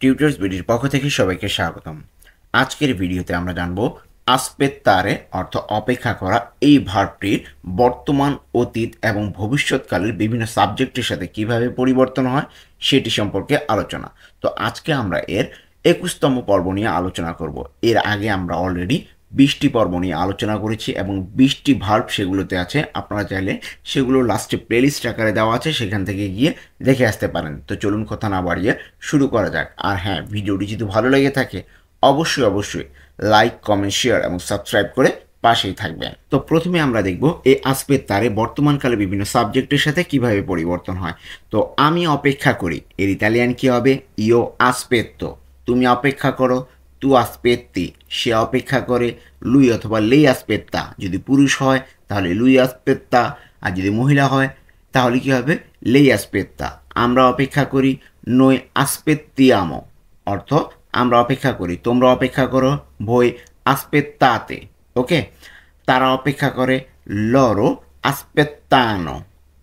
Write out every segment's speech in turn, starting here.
Tutors বিডির পক্ষ থেকে সবাইকে স্বাগতম। আজকের ভিডিওতে আমরা জানব আসপেত্তারে অর্থ অপেক্ষা করা এই ভার্বটির বর্তমান, অতীত এবং ভবিষ্যৎকালের বিভিন্ন সাবজেক্টের সাথে কিভাবে পরিবর্তন হয় সেটি সম্পর্কে আলোচনা। তো আজকে আমরা এর 21তম পর্ব নিয়ে আলোচনা করব। এর আগে আমরা অলরেডি 20টি পর্ব নিয়ে আলোচনা করেছি এবং 20টি ভার্ব সেগুলোতে আছে। আপনারা চাইলে সেগুলো লাস্টে প্লেলিস্ট আকারে দেওয়া আছে, সেখান থেকে গিয়ে দেখে আসতে পারেন। তো চলুন কথা না বাড়িয়ে শুরু করা যাক। আর হ্যাঁ, ভিডিওটি যদি ভালো লেগে থাকে অবশ্যই লাইক, কমেন্ট, শেয়ার এবং সাবস্ক্রাইব করে পাশেই থাকবেন। তো প্রথমে আমরা দেখব এই আসপেত্তারে বর্তমানকালে বিভিন্ন সাবজেক্টের সাথে কিভাবে পরিবর্তন হয়। তো আমি অপেক্ষা করি, এর ইতালিয়ান কি হবে? ইও আসপেত্তো। তুমি অপেক্ষা করো, তু আসপেত্তি। সে অপেক্ষা করে, লুই অথবা লেই আসপেত্তা। যদি পুরুষ হয় তাহলে লুই আসপেত্তা, আর যদি মহিলা হয় তাহলে কি হবে? লেই আসপেত্তা। আমরা অপেক্ষা করি, noi aspettiamo, অর্থ আমরা অপেক্ষা করি, তোমরা অপেক্ষা করো, voi aspettate। ওকে, তারা অপেক্ষা করে, loro aspettano,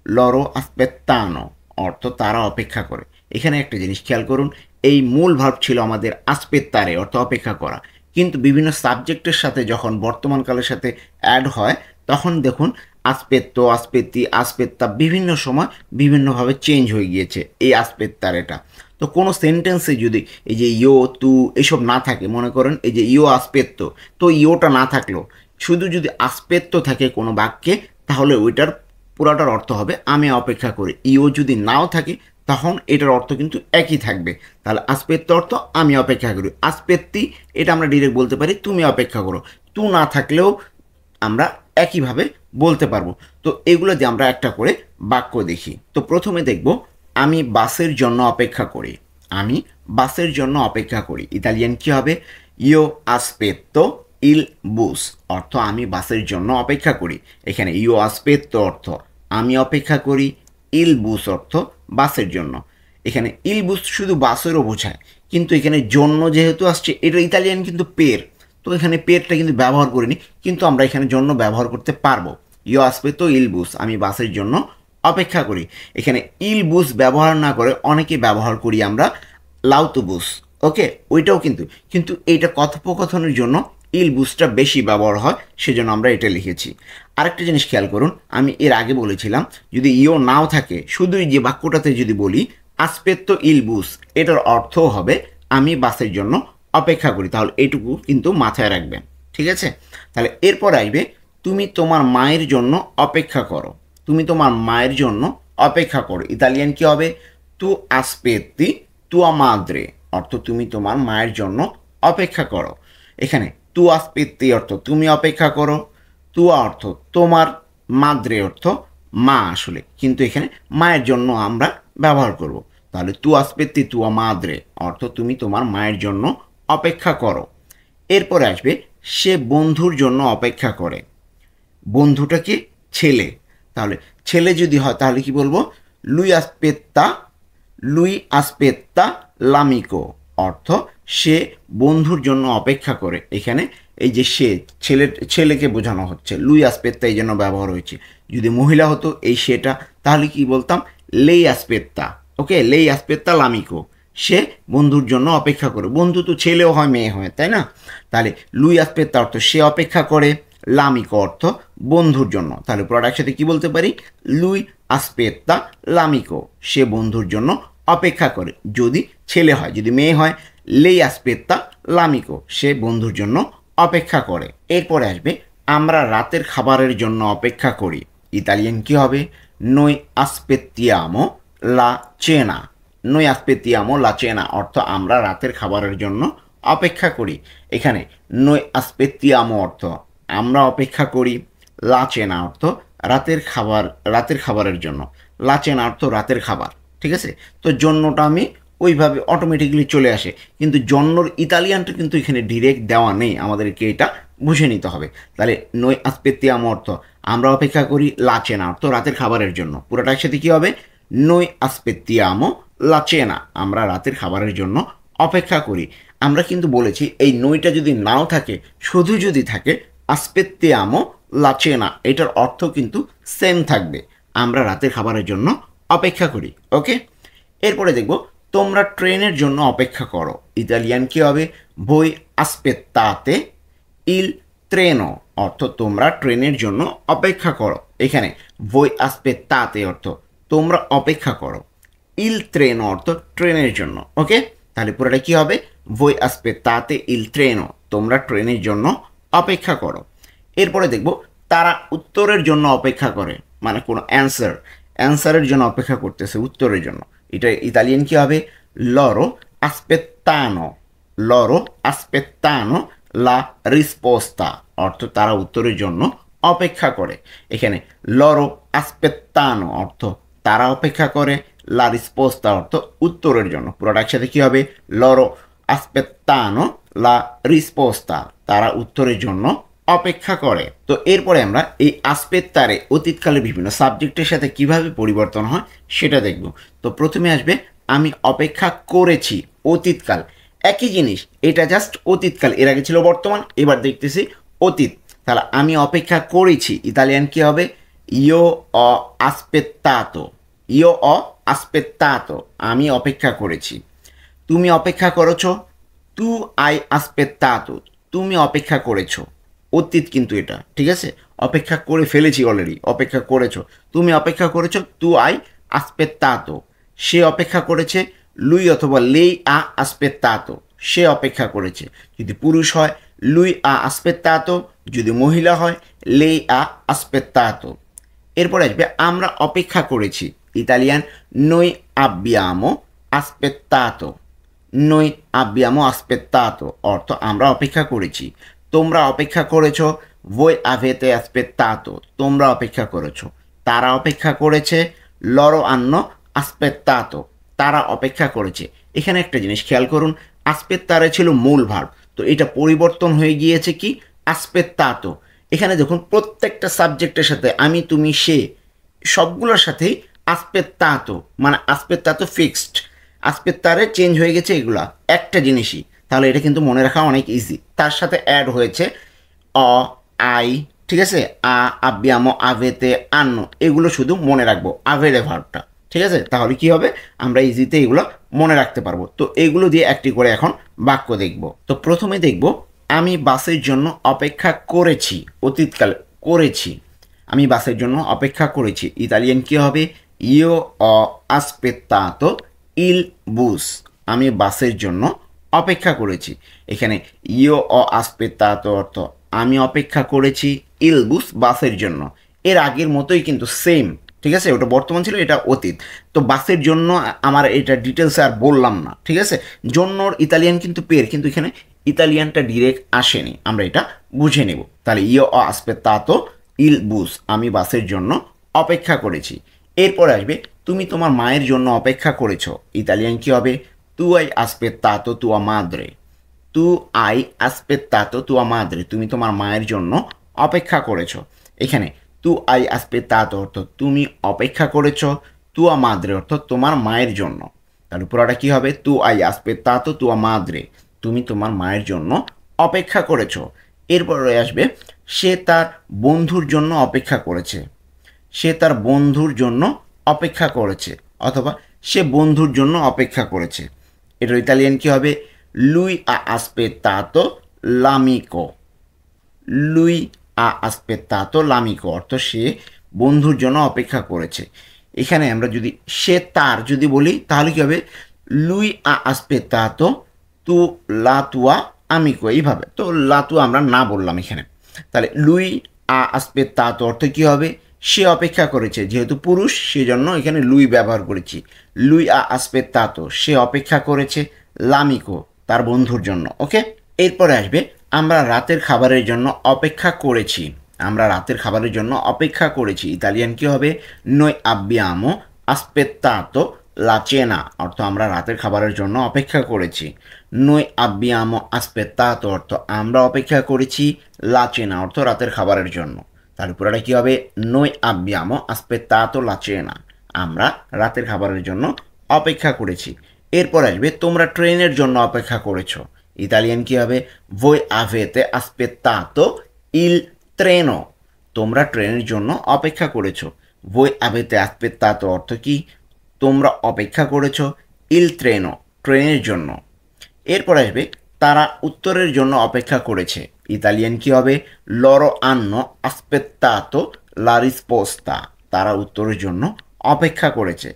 loro aspettano, অর্থ তারা অপেক্ষা করে। এখানে একটা জিনিস খেয়াল করুন, এই মূল ভার্ব ছিল আমাদের আসপেত্তারে, অর্থ অপেক্ষা করা, কিন্তু বিভিন্ন সাবজেক্টের সাথে যখন বর্তমানকালের সাথে অ্যাড হয় তখন দেখুন আসপেত্তো, আসপেত্তি, আসপেত্তা বিভিন্ন সময় বিভিন্নভাবে চেঞ্জ হয়ে গিয়েছে এই আসপেত্তারেটা। তো কোনো সেন্টেন্সে যদি এই যে ইও, তু এসব না থাকে, মনে করেন এই যে ইও আসপেত্তো, তো ইওটা না থাকলো, শুধু যদি আসপেত্তো থাকে কোনো বাক্যে, তাহলে ওইটার পুরাটার অর্থ হবে আমি অপেক্ষা করি। ইও যদি নাও থাকে তখন এটার অর্থ কিন্তু একই থাকবে। তাহলে আসপেত্তো অর্থ আমি অপেক্ষা করি, আসপেত্তি এটা আমরা ডিরেক্ট বলতে পারি তুমি অপেক্ষা করো, তু না থাকলেও আমরা একইভাবে বলতে পারবো। তো এগুলো দিয়ে আমরা একটা করে বাক্য দেখি। তো প্রথমে দেখব আমি বাসের জন্য অপেক্ষা করি। আমি বাসের জন্য অপেক্ষা করি, ইতালিয়ান কি হবে? ইও আসপেত্তো ইল বুস, অর্থ আমি বাসের জন্য অপেক্ষা করি। এখানে ইও আসপেত্তো অর্থ আমি অপেক্ষা করি, ইল বুস অর্থ বাসের জন্য। এখানে ইল বুস শুধু বাসেরও বোঝায়, কিন্তু এখানে জন্য যেহেতু আসছে, এটা ইতালিয়ান কিন্তু পের, তো এখানে পেরটা কিন্তু ব্যবহার করিনি, কিন্তু আমরা এখানে জন্য ব্যবহার করতে পারবো। ইও আসপেত্তো ইল বুস, আমি বাসের জন্য অপেক্ষা করি। এখানে ইল বুস ব্যবহার না করে অনেকে ব্যবহার করি আমরা লাউটোবুস। ওকে, ওইটাও কিন্তু কিন্তু এইটা কথোপকথনের জন্য ইল বুসটা বেশি ব্যবহার হয়, সেজন্য আমরা এটা লিখেছি। আরেকটা জিনিস খেয়াল করুন, আমি এর আগে বলেছিলাম যদি ইও নাও থাকে, শুধুই যে বাক্যটাতে যদি বলি আসপেত্তো ইল বুস, এটার অর্থ হবে আমি বাসের জন্য অপেক্ষা করি। তাহলে এইটুকু কিন্তু মাথায় রাখবেন, ঠিক আছে? তাহলে এরপর আসবে তুমি তোমার মায়ের জন্য অপেক্ষা করো। তুমি তোমার মায়ের জন্য অপেক্ষা করো, ইতালিয়ান কি হবে? তু আসপেত্তি তুয়া মাদ্রে, অর্থ তুমি তোমার মায়ের জন্য অপেক্ষা করো। এখানে তু আসপেত্তি অর্থ তুমি অপেক্ষা করো, তুয়া অর্থ তোমার, মাদ্রে অর্থ মা আসলে, কিন্তু এখানে মায়ের জন্য আমরা ব্যবহার করব। তাহলে তু আসপেত্তি তুয়া মাদ্রে, অর্থ তুমি তোমার মায়ের জন্য অপেক্ষা করো। এরপরে আসবে সে বন্ধুর জন্য অপেক্ষা করে। বন্ধুটা কি? ছেলে। তাহলে ছেলে যদি হয় তাহলে কি বলবো? লুই আসপেত্তা, লুই আসপেত্তা লামিকো, অর্থ সে বন্ধুর জন্য অপেক্ষা করে। এখানে এই যে সে, ছেলেকে বোঝানো হচ্ছে, লুই আসপেত্তা এই জন্য ব্যবহার হয়েছে। যদি মহিলা হতো এই সেটা, তাহলে কি বলতাম? লেই আসপেত্তা। ওকে, লেই আসপেত্তা লামিকো, সে বন্ধুর জন্য অপেক্ষা করে। বন্ধু তো ছেলেও হয় মেয়ে হয়, তাই না? তাহলে লুই আসপেত্তা অর্থ সে অপেক্ষা করে, লামিকো অর্থ বন্ধুর জন্য। তাহলে পুরোটা একসাথে কি বলতে পারি? লুই আসপেত্তা লামিকো, সে বন্ধুর জন্য অপেক্ষা করে। যদি ছেলে হয়, যদি মেয়ে হয় লেই আসপেত্তা লামিকো, সে বন্ধুর জন্য অপেক্ষা করে। এরপরে আসবে আমরা রাতের খাবারের জন্য অপেক্ষা করি, ইতালিয়ান কি হবে? noi aspettiamo la cena, noi aspettiamo la cena, অর্থ আমরা রাতের খাবারের জন্য অপেক্ষা করি। এখানে noi aspettiamo অর্থ আমরা অপেক্ষা করি, লা চেনা অর্থ রাতের খাবার, রাতের খাবারের জন্য, লা চেনা অর্থ রাতের খাবার, ঠিক আছে? তো জন্যটা আমি ওইভাবে অটোমেটিকলি চলে আসে, কিন্তু জন্যর ইতালিয়ানটা কিন্তু এখানে ডিরেক্ট দেওয়া নেই, আমাদেরকে এটা বুঝে নিতে হবে। তাহলে noi aspettiamo অর্থ আমরা অপেক্ষা করি, লা চেনা অর্থ রাতের খাবারের জন্য। পুরোটা একসাথে কী হবে? noi aspettiamo la cena, আমরা রাতের খাবারের জন্য অপেক্ষা করি। আমরা কিন্তু বলেছি এই নইটা যদি নাও থাকে, শুধু যদি থাকে aspettiamo la cena, এটার অর্থ কিন্তু সেম থাকবে, আমরা রাতের খাবারের জন্য অপেক্ষা করি। ওকে, এরপরে দেখব তোমরা ট্রেনের জন্য অপেক্ষা করো, ইতালিয়ান কি হবে? voi aspettate il treno, অর্থ তোমরা ট্রেনের জন্য অপেক্ষা করো। এখানে voi aspettate অর্থ তোমরা অপেক্ষা করো, il treno অর্থ ট্রেনের জন্য। ওকে, তাহলে পুরোটা কি হবে? voi aspettate il treno, তোমরা ট্রেনের জন্য অপেক্ষা করো। এরপরে দেখব তারা উত্তরের জন্য অপেক্ষা করে, মানে কোনো অ্যান্সারের জন্য অপেক্ষা করতেছে, উত্তরের জন্য। এটা ইতালিয়ান কি হবে? loro aspettano, loro aspettano la risposta, অর্থ তারা উত্তরের জন্য অপেক্ষা করে। এখানে loro aspettano অর্থ তারা অপেক্ষা করে, la risposta অর্থ উত্তরের জন্য। পুরোটা একসাথে কি হবে? loro aspettano la risposta, তারা উত্তরের জন্য অপেক্ষা করে। তো এরপরে আমরা এই আসপেত্তারে অতীতকালের বিভিন্ন সাবজেক্টের সাথে কিভাবে পরিবর্তন হয় সেটা দেখব। তো প্রথমে আসবে আমি অপেক্ষা করেছি, অতীতকাল। একই জিনিস, এটা জাস্ট অতীতকাল, এর আগে ছিল বর্তমান, এবার দেখতেছি অতীত। তাহলে আমি অপেক্ষা করেছি, ইতালিয়ান কি হবে? io ho aspettato, io ho aspettato, আমি অপেক্ষা করেছি। তুমি অপেক্ষা করেছো, tu hai aspettato, তুমি অপেক্ষা করেছো, অতীত কিন্তু এটা, ঠিক আছে? অপেক্ষা করে ফেলেছি অলরেডি, অপেক্ষা করেছো, তুমি অপেক্ষা করেছো, tu hai aspettato, সে অপেক্ষা করেছে, lui অথবা lei ha aspettato, সে অপেক্ষা করেছে। যদি পুরুষ হয় lui ha aspettato, যদি মহিলা হয় lei ha aspettato। এরপর আসবে আমরা অপেক্ষা করেছি, Italian noi abbiamo aspettato, noi abbiamo aspettato অর্থ আমরা অপেক্ষা করেছি। তোমরা অপেক্ষা করেছো, voi avete aspettato, তোমরা অপেক্ষা করেছো। তারা অপেক্ষা করেছে, loro hanno aspettato, তারা অপেক্ষা করেছে। এখানে একটা জিনিস খেয়াল করুন, aspettare ছিল মূল ভার্ব, তো এটা পরিবর্তন হয়ে গিয়েছে কি aspettato। এখানে দেখুন প্রত্যেকটা সাবজেক্টের সাথে আমি, তুমি, সে সবগুলোর সাথেই aspettato, মানে aspettato ফিক্সড, আসপেত্তারে চেঞ্জ হয়ে গেছে এগুলা একটা জিনিসই। তাহলে এটা কিন্তু মনে রাখা অনেক ইজি। তার সাথে অ্যাড হয়েছে অ, আই, ঠিক আছে, আব্বিয়ামো, আভেতে, আন্নো, এগুলো শুধু মনে রাখবো, আভেরে ভার্বটা, ঠিক আছে? তাহলে কি হবে? আমরা ইজিতে এগুলো মনে রাখতে পারবো। তো এগুলো দিয়ে একটি করে এখন বাক্য দেখব। তো প্রথমে দেখব আমি বাসের জন্য অপেক্ষা করেছি, অতীতকাল করেছি, আমি বাসের জন্য অপেক্ষা করেছি, ইতালিয়ান কি হবে? io ho aspettato il bus, আমি বাসের জন্য অপেক্ষা করেছি। এখানে io ho aspettato অর্থ আমি অপেক্ষা করেছি, il bus বাসের জন্য। এর আগের মতোই কিন্তু সেম, ঠিক আছে? ওটা বর্তমান ছিল, এটা অতীত। তো বাসের জন্য আমার এটা ডিটেলসে আর বললাম না, ঠিক আছে? জন্যর ইতালিয়ান কিন্তু পের, কিন্তু এখানে ইতালিয়ানটা ডিরেক্ট আসেনি, আমরা এটা বুঝে নেব। তাহলে io ho aspettato il bus, আমি বাসের জন্য অপেক্ষা করেছি। এরপর আসবে তুমি তোমার মায়ের জন্য অপেক্ষা করেছো, ইতালিয়ান কি হবে? tu hai aspettato tua madre, tu hai aspettato tua madre, তুমি তোমার মায়ের জন্য অপেক্ষা করেছো। এখানে tu hai aspettato অর্থ তুমি অপেক্ষা করেছো, tua madre অর্থ তোমার মায়ের জন্য। তাহলে পুরোটা কি হবে? tu hai aspettato tua madre, তুমি তোমার মায়ের জন্য অপেক্ষা করেছো। এরপরে আসবে সে তার বন্ধুর জন্য অপেক্ষা করেছে, সে তার বন্ধুর জন্য অপেক্ষা করেছে, অথবা সে বন্ধুর জন্য অপেক্ষা করেছে। এটার ইতালিয়ান কি হবে? lui ha aspettato l'amico, lui ha aspettato l'amico অর্থ সে বন্ধুর জন্য অপেক্ষা করেছে। এখানে আমরা যদি সে তার যদি বলি তাহলে কি হবে? lui ha aspettato tu la tua amico, এইভাবে। তো la tua আমরা না বললাম এখানে। তাহলে lui ha aspettato অর্থ কি হবে? সে অপেক্ষা করেছে, যেহেতু পুরুষ সেজন্য এখানে লুই ব্যবহার করেছি। লুই আ আসপেত্তাতো, সে অপেক্ষা করেছে লামিকো, তার বন্ধুর জন্য। ওকে, এরপরে আসবে আমরা রাতের খাবারের জন্য অপেক্ষা করেছি, আমরা রাতের খাবারের জন্য অপেক্ষা করেছি, ইতালিয়ান কি হবে? noi abbiamo aspettato la cena অর্থ আমরা রাতের খাবারের জন্য অপেক্ষা করেছি। noi abbiamo aspettato অর্থ আমরা অপেক্ষা করেছি, la cena অর্থ রাতের খাবারের জন্য। তাহলে পুরোটা কী হবে? noi abbiamo aspettato la cena, আমরা রাতের খাবারের জন্য অপেক্ষা করেছি। এরপর আসবে তোমরা ট্রেনের জন্য অপেক্ষা করেছো, ইতালিয়ান কী হবে? voi avete aspettato il treno, তোমরা ট্রেনের জন্য অপেক্ষা করেছো। voi avete aspettato অর্থ কি? তোমরা অপেক্ষা করেছো, ইল ট্রেনো, ট্রেনের জন্য। এরপর আসবে তারা উত্তরের জন্য অপেক্ষা করেছে। ইতালিয়ান কি হবে? লরো আন্নো আসপেত্তাতো লা রিসপোস্তা। তারা উত্তরের জন্য অপেক্ষা করেছে।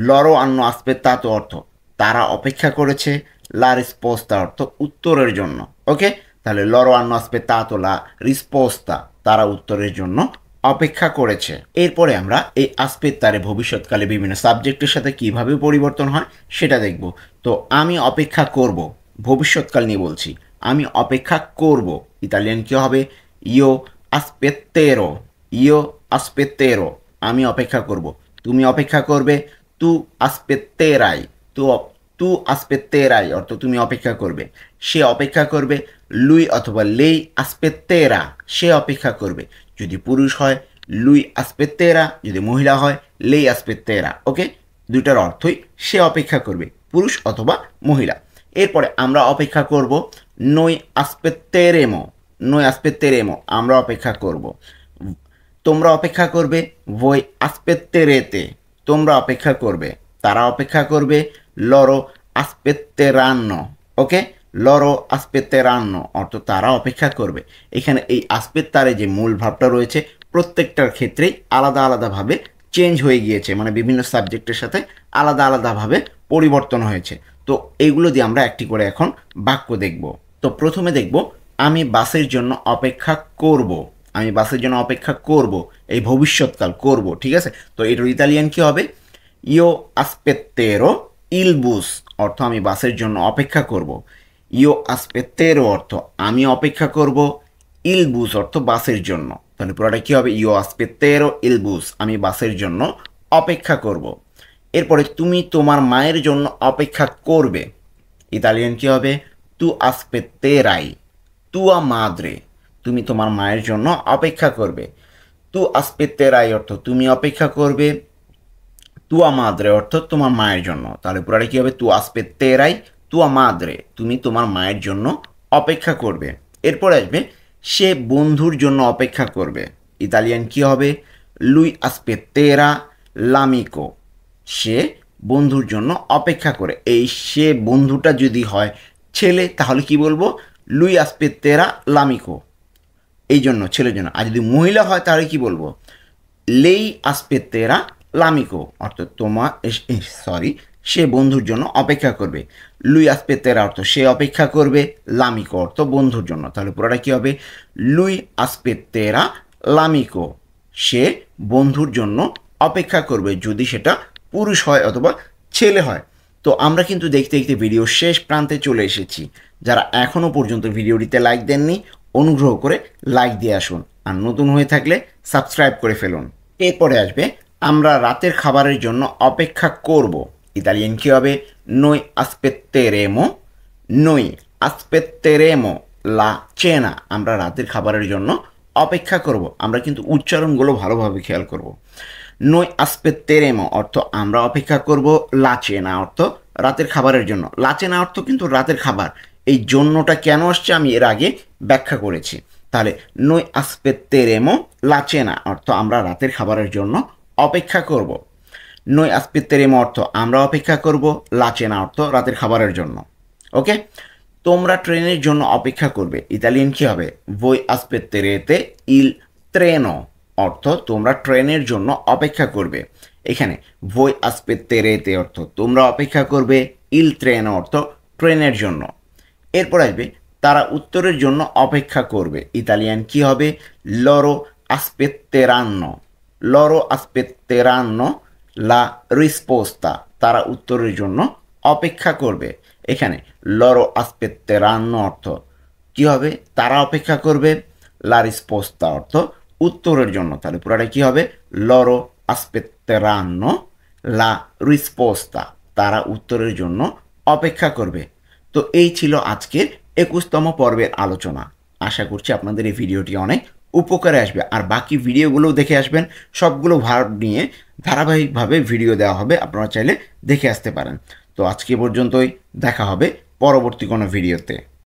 লরো আন্নো আসপেত্তাতো অর্থ তারা অপেক্ষা করেছে, লা রিসপোস্তা অর্থ উত্তরের জন্য। ওকে, তাহলে লরো আন্নো আসপেত্তাতো লা রিসপোস্তা, তারা উত্তরের জন্য অপেক্ষা করেছে। এরপরে আমরা এই আসপেত্তারে ভবিষ্যৎকালে বিভিন্ন সাবজেক্টের সাথে কিভাবে পরিবর্তন হয় সেটা দেখব। তো আমি অপেক্ষা করব, ভবিষ্যৎকাল নিয়ে বলছি, আমি অপেক্ষা করব। ইতালিয়ান কি হবে? ইও আস্পেত্তেরো, ইও আস্পেত্তেরো, আমি অপেক্ষা করব। তুমি অপেক্ষা করবে, তু আস্পেত্তেরাই, তু তু আস্পেত্তেরাই অর্থ তুমি অপেক্ষা করবে। সে অপেক্ষা করবে, লুই অথবা লেই আস্পেত্তেরা, সে অপেক্ষা করবে। যদি পুরুষ হয় লুই আস্পেত্তেরা, যদি মহিলা হয় লেই আস্পেত্তেরা। ওকে, দুটার অর্থই সে অপেক্ষা করবে, পুরুষ অথবা মহিলা। এরপরে আমরা অপেক্ষা করব নই আস্পেত্তেরেমো, নই আস্পেত্তেরেমো, আমরা অপেক্ষা করব। তোমরা অপেক্ষা করবে, voi aspetterete, তোমরা অপেক্ষা করবে। তারা অপেক্ষা করবে, loro aspetteranno। ওকে, loro aspetteranno অর্থ তারা অপেক্ষা করবে। এখানে এই আসপেত্তারে যে মূল ভাবটা রয়েছে প্রত্যেকটার ক্ষেত্রেই আলাদা আলাদাভাবে চেঞ্জ হয়ে গিয়েছে, মানে বিভিন্ন সাবজেক্টের সাথে আলাদা আলাদাভাবে পরিবর্তন হয়েছে। তো এইগুলো দিয়ে আমরা একটি করে এখন বাক্য দেখব। তো প্রথমে দেখব আমি বাসের জন্য অপেক্ষা করব। আমি বাসের জন্য অপেক্ষা করব, এই ভবিষ্যৎকাল করব, ঠিক আছে। তো এটার ইতালিয়ান কি হবে? ইও আসপেত্তেরো ইল বুস অর্থ আমি বাসের জন্য অপেক্ষা করব। ইও আসপেত্তেরো অর্থ আমি অপেক্ষা করব, ইল বুস অর্থ বাসের জন্য। তাহলে পুরোটা কী হবে? ইও আসপেত্তেরো ইল বুস, আমি বাসের জন্য অপেক্ষা করব। এরপরে তুমি তোমার মায়ের জন্য অপেক্ষা করবে। ইতালিয়ান কী হবে? তু আস্পেত্তেরাই তুয়া মাদ্রে, তুমি তোমার মায়ের জন্য অপেক্ষা করবে। তু আস্পেত্তেরাই অর্থ তুমি অপেক্ষা করবে, তুয়া মাদ্রে অর্থ তোমার মায়ের জন্য। তাহলে পুরাটা কী হবে? তু আস্পেত্তেরাই তুয়া মাদ্রে, তুমি তোমার মায়ের জন্য অপেক্ষা করবে। এরপর আসবে সে বন্ধুর জন্য অপেক্ষা করবে। ইতালিয়ান কী হবে? লুই আস্পেত্তেরা লামিকো, সে বন্ধুর জন্য অপেক্ষা করে। এই সে বন্ধুটা যদি হয় ছেলে তাহলে কি বলবো? লুই আস্পেত্তেরা লামিকো, এই জন্য ছেলের জন্য। আর যদি মহিলা হয় তাহলে কি বলবো? লেই আস্পেত্তেরা লামিকো অর্থ তোমার সে বন্ধুর জন্য অপেক্ষা করবে। লুই আস্পেত্তেরা অর্থ সে অপেক্ষা করবে, লামিকো অর্থ বন্ধুর জন্য। তাহলে পুরোটা কী হবে? লুই আস্পেত্তেরা লামিকো, সে বন্ধুর জন্য অপেক্ষা করবে, যদি সেটা পুরুষ হয় অথবা ছেলে হয়। তো আমরা কিন্তু দেখতে দেখতে ভিডিওর শেষ প্রান্তে চলে এসেছি। যারা এখনও পর্যন্ত ভিডিওটিতে লাইক দেননি অনুগ্রহ করে লাইক দিয়ে আসুন, আর নতুন হয়ে থাকলে সাবস্ক্রাইব করে ফেলুন। এরপরে আসবে আমরা রাতের খাবারের জন্য অপেক্ষা করব। ইতালিয়ান কী হবে? নই আস্পেত্তেরেমো, নই আস্পেত্তেরেমো লা চেনা, আমরা রাতের খাবারের জন্য অপেক্ষা করব। আমরা কিন্তু উচ্চারণগুলো ভালোভাবে খেয়াল করব। নই আস্পেত্তেরেমো অর্থ আমরা অপেক্ষা করব, লা চেনা অর্থ রাতের খাবারের জন্য। লা চেনা অর্থ কিন্তু রাতের খাবার। এই জন্যটা কেন আসছে আমি এর আগে ব্যাখ্যা করেছি। তাহলে নই আস্পেত্তেরেমো লা চেনা অর্থ আমরা রাতের খাবারের জন্য অপেক্ষা করব। নই আস্পেত্তেরেমো অর্থ আমরা অপেক্ষা করব, লা চেনা অর্থ রাতের খাবারের জন্য। ওকে, তোমরা ট্রেনের জন্য অপেক্ষা করবে। ইতালিয়ান কী হবে? voi aspetterete il treno অর্থ তোমরা ট্রেনের জন্য অপেক্ষা করবে। এখানে voi aspetterete অর্থ তোমরা অপেক্ষা করবে, il treno অর্থ ট্রেনের জন্য। এরপর আসবে তারা উত্তরের জন্য অপেক্ষা করবে। ইতালিয়ান কী হবে? loro aspetteranno, loro aspetteranno la risposta, তারা উত্তরের জন্য অপেক্ষা করবে। এখানে loro aspetteranno অর্থ কী হবে? তারা অপেক্ষা করবে, la risposta অর্থ উত্তরের জন্য। তাহলে পুরোটা কী হবে? loro aspetteranno la risposta, তারা উত্তরের জন্য অপেক্ষা করবে। তো এই ছিল আজকের 21তম পর্বের আলোচনা। আশা করছি আপনাদের এই ভিডিওটি অনেক উপকারে আসবে, আর বাকি ভিডিওগুলোও দেখে আসবেন। সবগুলো ভার্ব নিয়ে ধারাবাহিকভাবে ভিডিও দেওয়া হবে, আপনারা চাইলে দেখে আসতে পারেন। তো আজকে পর্যন্তই, দেখা হবে পরবর্তী কোনো ভিডিওতে।